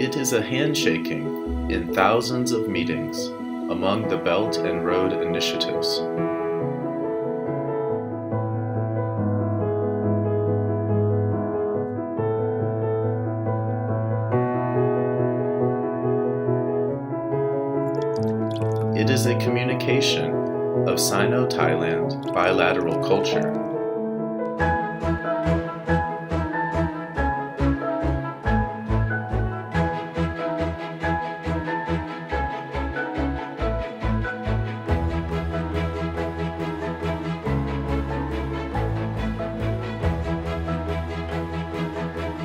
It is a handshaking in thousands of meetings among the Belt and Road initiatives. It is a communication of Sino-Thailand bilateral culture.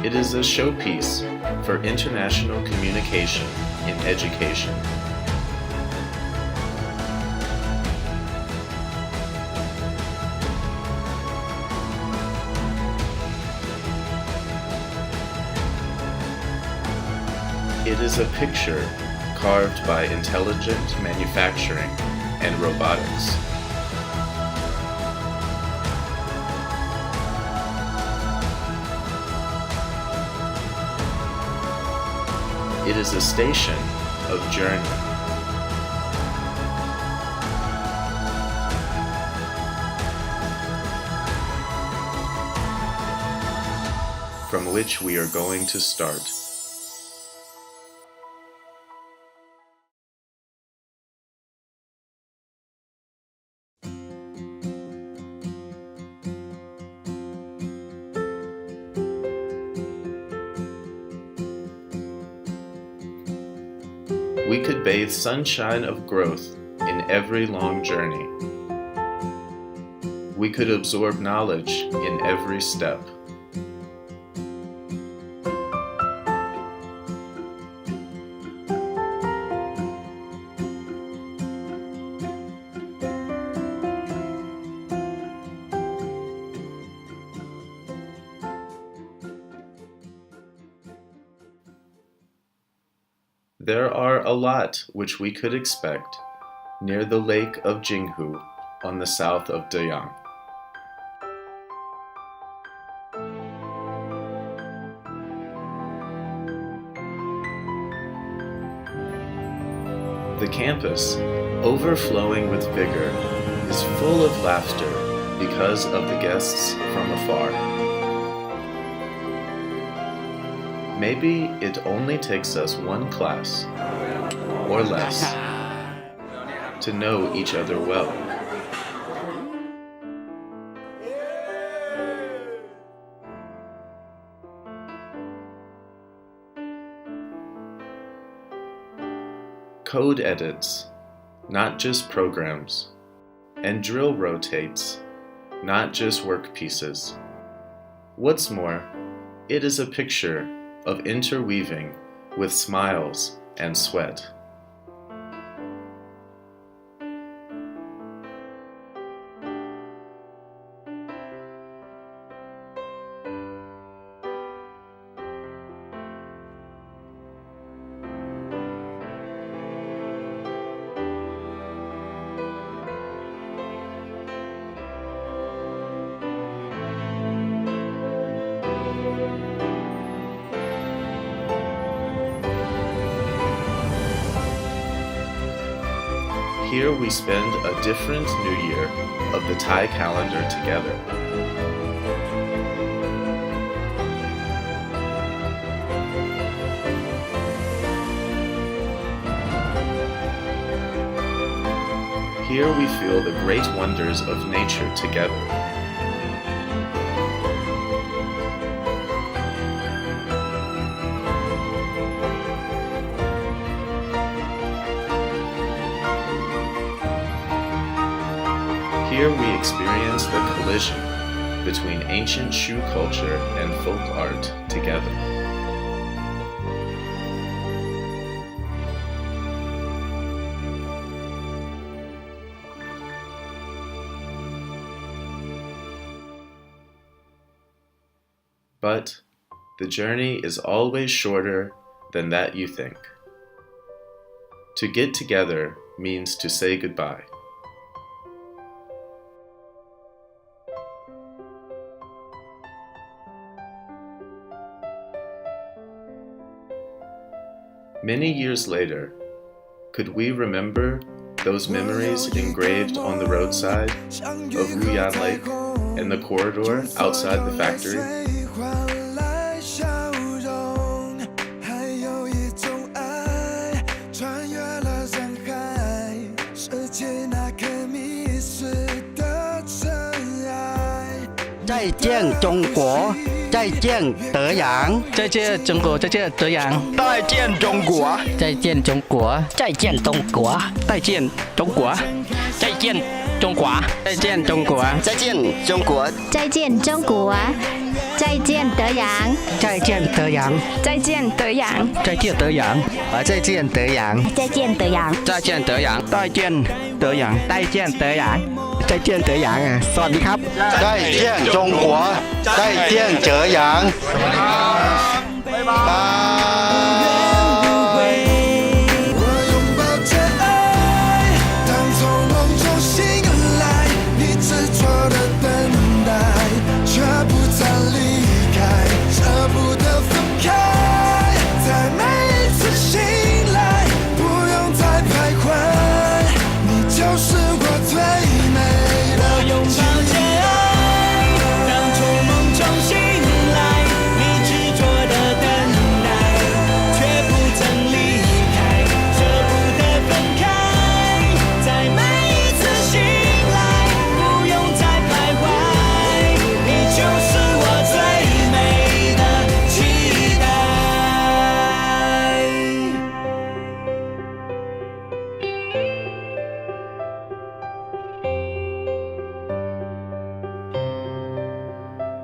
It is a showpiece for international communication in education. It is a picture carved by intelligent manufacturing and robotics. It is a station of journey. From which we are going to start. We could bathe sunshine of growth in every long journey. We could absorb knowledge in every step. There are a lot which we could expect near the lake of Chengdu on the south of Deyang. The campus, overflowing with vigor, is full of laughter because of the guests from afar. Maybe it only takes us one class, or less, to know each other well. Code edits, not just programs, and drill rotates, not just work pieces. What's more, it is a picture of interweaving with smiles and sweat. Here we spend a different New Year of the Thai calendar together. Here we feel the great wonders of nature together. Here we experience the collision between ancient Shu culture and folk art together. But the journey is always shorter than that you think. To get together means to say goodbye. Many years later, could we remember those memories engraved on the roadside of Ruyan Lake and the corridor outside the factory? Zai jian Zhongguo, zai jian Deyang, Zai jian Zhongguo, zai jian Deyang, zai jian Zhongguo, zai jian Zhongguo, zai jian Zhongguo, zai jian Zhongguo, zai jian Zhongguo, zai jian Zhongguo, zai jian Zhongguo,再见中国，再见德阳，再见德阳，再见德阳，再见德阳，再见德阳，再见德阳，再见德阳，再见德阳，再见德阳，再见德阳啊สวัสดีครับ再见中国再见德阳拜拜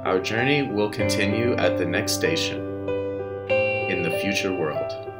Our journey will continue at the next station, in the future world.